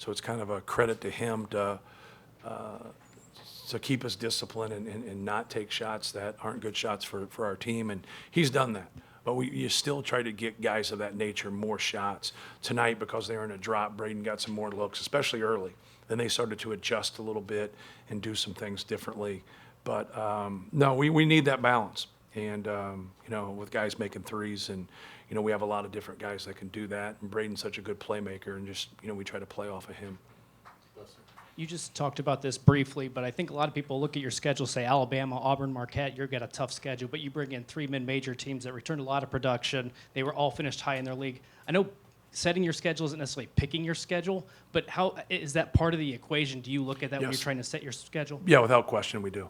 So it's kind of a credit to him to keep us disciplined and not take shots that aren't good shots for our team. And he's done that. But you still try to get guys of that nature more shots. Tonight, because they were in a drop, Braden got some more looks, especially early. Then they started to adjust a little bit and do some things differently. But no, we need that balance. And, with guys making threes and, we have a lot of different guys that can do that. And Braden's such a good playmaker, and just, we try to play off of him. You just talked about this briefly, but I think a lot of people look at your schedule, say Alabama, Auburn, Marquette, you've got a tough schedule, but you bring in 3 mid-major teams that returned a lot of production. They were all finished high in their league. I know setting your schedule isn't necessarily picking your schedule, but how is that part of the equation? Do you look at that when you're trying to set your schedule? Yeah, without question, we do.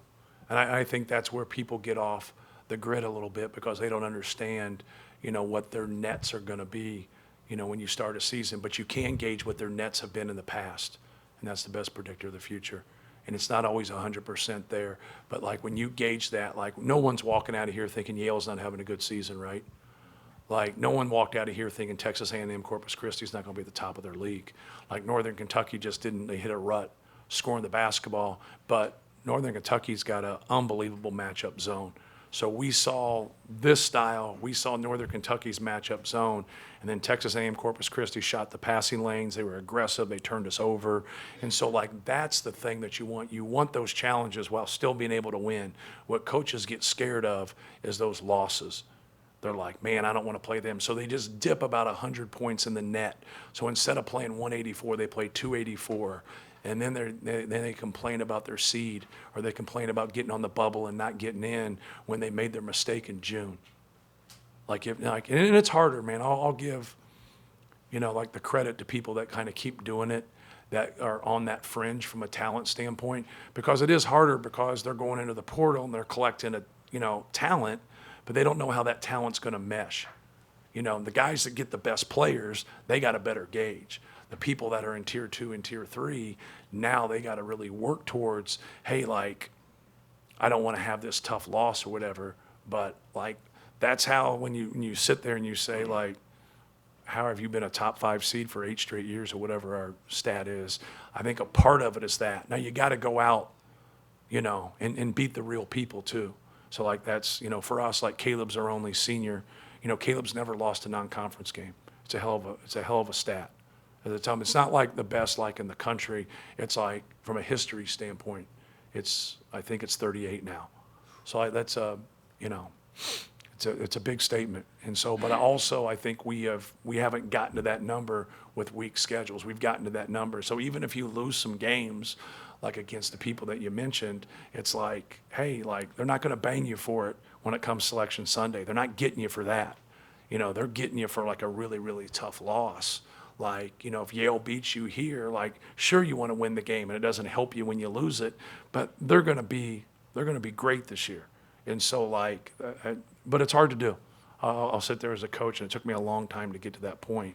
And I think that's where people get off the grid a little bit because they don't understand, what their nets are going to be, when you start a season. But you can gauge what their nets have been in the past. And that's the best predictor of the future. And it's not always 100% there. But, like, when you gauge that, like, no one's walking out of here thinking Yale's not having a good season, right? Like, no one walked out of here thinking Texas A&M Corpus Christi's not going to be at the top of their league. Like, Northern Kentucky just didn't. They hit a rut scoring the basketball. But Northern Kentucky's got an unbelievable matchup zone. So we saw this style. We saw Northern Kentucky's matchup zone, and then Texas A&M Corpus Christi shot the passing lanes. They were aggressive. They turned us over. And so, like, that's the thing that you want. You want those challenges while still being able to win. What coaches get scared of is those losses. They're like, man, I don't want to play them. So they just dip about 100 points in the net. So instead of playing 184, they play 284. And then they complain about their seed, or they complain about getting on the bubble and not getting in when they made their mistake in June. And it's harder, man. I'll give, the credit to people that kind of keep doing it, that are on that fringe from a talent standpoint, because it is harder because they're going into the portal and they're collecting talent, but they don't know how that talent's going to mesh. The guys that get the best players, they got a better gauge. The people that are in tier 2 and tier 3, now they got to really work towards, hey, like, I don't want to have this tough loss or whatever. But, like, that's how when you sit there and you say, like, how have you been a top 5 seed for 8 straight years or whatever our stat is? I think a part of it is that. Now you got to go out, and beat the real people too. So, like, that's, for us, like, Caleb's our only senior. Caleb's never lost a non-conference game. It's a hell of a stat. At the time, it's not like the best like in the country. It's like from a history standpoint, I think it's 38 now. So that's it's a big statement. And so, but also I think we haven't gotten to that number with weak schedules. We've gotten to that number. So even if you lose some games, like against the people that you mentioned, it's like, hey, like, they're not going to bang you for it when it comes Selection Sunday. They're not getting you for that. They're getting you for like a really, really tough loss. Like, if Yale beats you here, like, sure, you want to win the game, and it doesn't help you when you lose it, but they're going to be great this year. And so, like, but it's hard to do. I'll sit there as a coach, and it took me a long time to get to that point.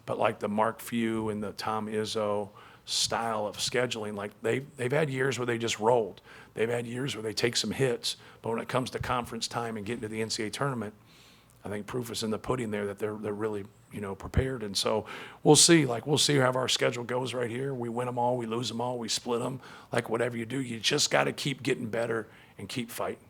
But like the Mark Few and the Tom Izzo style of scheduling, like they've had years where they just rolled. They've had years where they take some hits, but when it comes to conference time and getting to the NCAA tournament, I think proof is in the pudding there that they're really, prepared. And so we'll see how our schedule goes right here. We win them all, we lose them all, we split them. Like, whatever you do, you just got to keep getting better and keep fighting.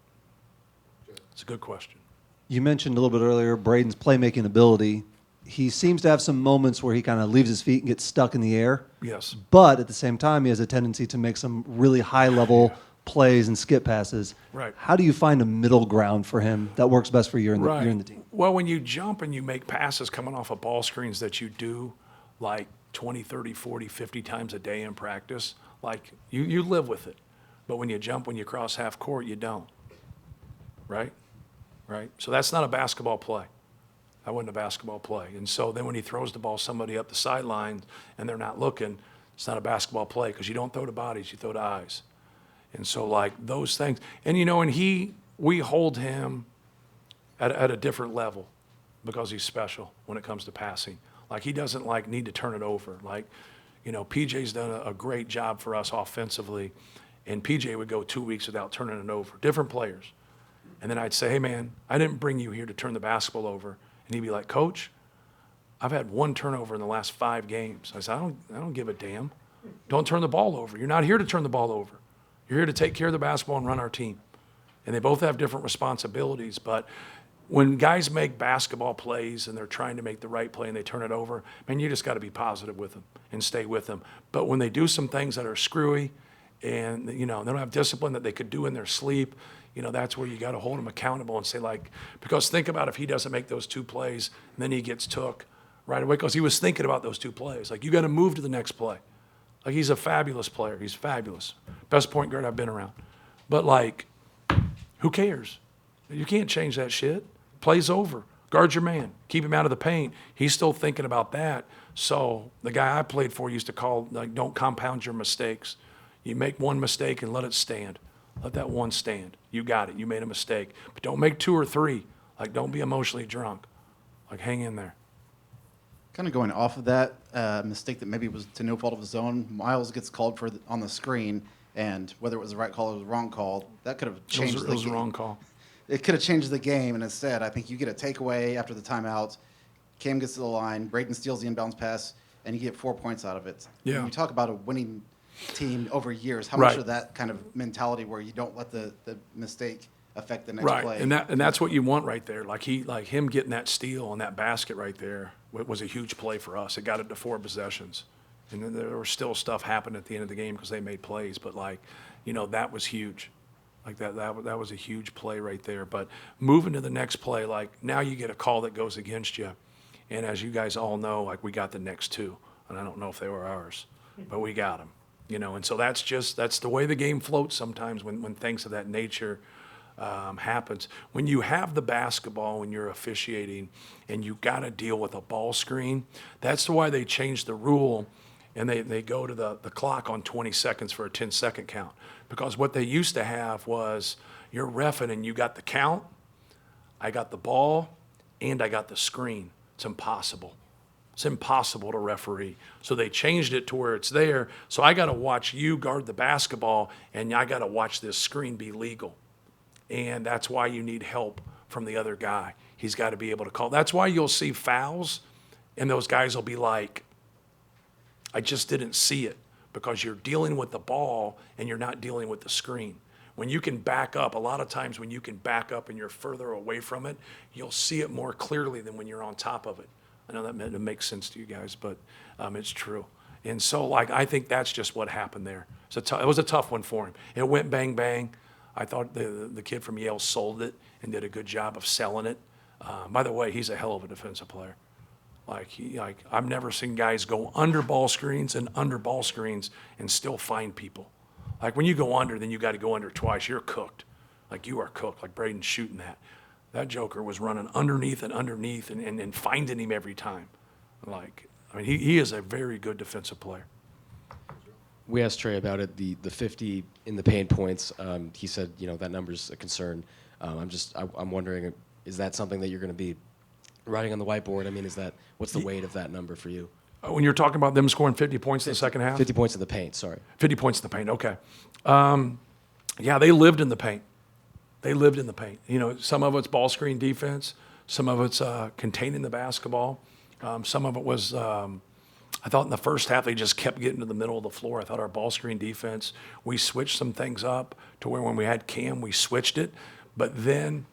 It's a good question. You mentioned a little bit earlier Braden's playmaking ability. He seems to have some moments where he kind of leaves his feet and gets stuck in the air. Yes. But at the same time, he has a tendency to make some really high-level plays and skip passes. Right. How do you find a middle ground for him that works best for you and the team? Well, when you jump and you make passes coming off of ball screens that you do like 20, 30, 40, 50 times a day in practice, like, you live with it. But when you jump, when you cross half court, you don't. Right? So that's not a basketball play. That wasn't a basketball play. And so then when he throws the ball somebody up the sideline and they're not looking, it's not a basketball play because you don't throw to bodies, you throw to eyes. And so, like, those things. And, we hold him at a different level because he's special when it comes to passing. Like, he doesn't, like, need to turn it over. Like, PJ's done a great job for us offensively, and PJ would go 2 weeks without turning it over. Different players. And then I'd say, hey, man, I didn't bring you here to turn the basketball over. And he'd be like, Coach, I've had one turnover in the last 5 games. I said, I don't give a damn. Don't turn the ball over. You're not here to turn the ball over. You're here to take care of the basketball and run our team. And they both have different responsibilities, but when guys make basketball plays and they're trying to make the right play and they turn it over, man, you just got to be positive with them and stay with them. But when they do some things that are screwy and, they don't have discipline that they could do in their sleep, that's where you got to hold them accountable and say, like, because think about if he doesn't make those 2 plays and then he gets took right away because he was thinking about those 2 plays. Like, you got to move to the next play. Like, he's a fabulous player. He's fabulous. Best point guard I've been around. But, like, who cares? You can't change that shit. Play's over. Guard your man. Keep him out of the paint. He's still thinking about that. So the guy I played for used to call, like, don't compound your mistakes. You make one mistake and let it stand. Let that one stand. You got it. You made a mistake. But don't make 2 or 3. Like, don't be emotionally drunk. Like, hang in there. Kind of going off of that mistake that maybe was to no fault of his own, Miles gets called for on the screen, and whether it was the right call or the wrong call, that could have changed the game. It was the wrong call. It could have changed the game, and instead, I think you get a takeaway after the timeout. Cam gets to the line, Braden steals the inbounds pass, and you get 4 points out of it. Yeah. When you talk about a winning team over years, how Right. much of that kind of mentality where you don't let the mistake affect the next Right, play? and that's what you want right there. Like him getting that steal and that basket right there was a huge play for us. It got it to 4 possessions, and then there was still stuff happening at the end of the game because they made plays. But that was huge. Like that was a huge play right there. But moving to the next play, like now you get a call that goes against you, and as you guys all know, like we got the next 2, and I don't know if they were ours, but we got them. And so that's the way the game floats sometimes when things of that nature happens. When you have the basketball, when you're officiating, and you got to deal with a ball screen, that's why they changed the rule, and they go to the clock on 20 seconds for a 10-second count. Because what they used to have was you're reffing and you got the count, I got the ball, and I got the screen. It's impossible. It's impossible to referee. So they changed it to where it's there. So I got to watch you guard the basketball, and I got to watch this screen be legal. And that's why you need help from the other guy. He's got to be able to call. That's why you'll see fouls, and those guys will be like, I just didn't see it, because you're dealing with the ball and you're not dealing with the screen. When you can back up, a lot of times when you can back up and you're further away from it, you'll see it more clearly than when you're on top of it. I know that makes sense to you guys, but it's true. And so, I think that's just what happened there. So it was a tough one for him. It went bang, bang. I thought the kid from Yale sold it and did a good job of selling it. By the way, he's a hell of a defensive player. I've never seen guys go under ball screens and still find people. Like when you go under, then you got to go under twice. You're cooked. Like you are cooked. Like Braden's shooting that. That joker was running underneath and finding him every time. He is a very good defensive player. We asked Trey about it, the 50 in the paint points. He said, that number's a concern. I'm wondering, is that something that you're going to be writing on the whiteboard? I mean, what's the weight of that number for you? When you're talking about them scoring 50 points in the second half? 50 points in the paint, sorry. 50 points in the paint, okay. Yeah, they lived in the paint. They lived in the paint. Some of it's ball screen defense. Some of it's containing the basketball. Some of it was, I thought in the first half they just kept getting to the middle of the floor. I thought our ball screen defense, we switched some things up to where when we had Cam, we switched it. But then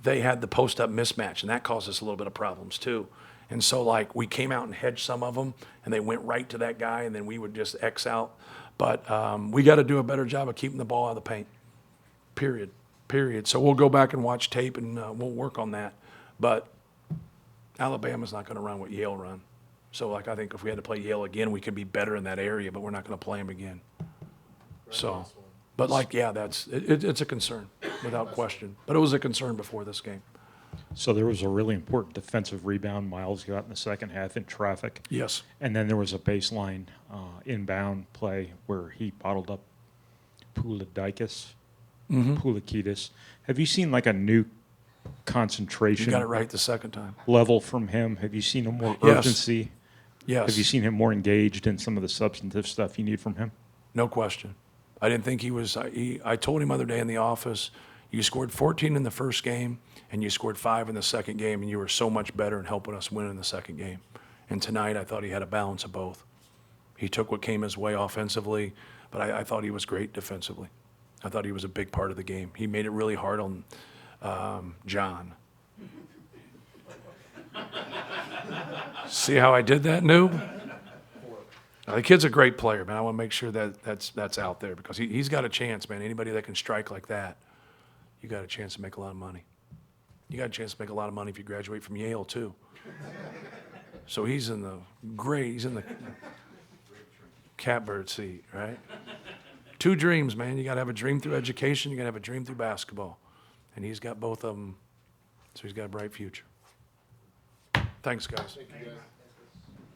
they had the post-up mismatch, and that caused us a little bit of problems too. And so, we came out and hedged some of them, and they went right to that guy, and then we would just X out. But we got to do a better job of keeping the ball out of the paint, period. So we'll go back and watch tape, and we'll work on that. But Alabama's not going to run what Yale run. So, I think if we had to play Yale again, we could be better in that area, but we're not going to play them again. So, but it's a concern without question. But it was a concern before this game. So there was a really important defensive rebound Miles got in the second half in traffic. Yes. And then there was a baseline inbound play where he bottled up Poulikitis. Have you seen a new concentration? You got it right the second time. Level from him? Have you seen a more Yes. urgency? Yes. Have you seen him more engaged in some of the substantive stuff you need from him? No question. I didn't think he was. I told him the other day in the office, you scored 14 in the first game, and you scored 5 in the second game, and you were so much better in helping us win in the second game. And tonight, I thought he had a balance of both. He took what came his way offensively, but I thought he was great defensively. I thought he was a big part of the game. He made it really hard on John. See how I did that, noob? Now, the kid's a great player, man. I want to make sure that that's out there because he's got a chance, man. Anybody that can strike like that, you got a chance to make a lot of money. You got a chance to make a lot of money if you graduate from Yale, too. So he's in the catbird seat, right? 2 dreams, man. You got to have a dream through education. You got to have a dream through basketball. And he's got both of them, so he's got a bright future. Thanks, guys. Thank you, guys.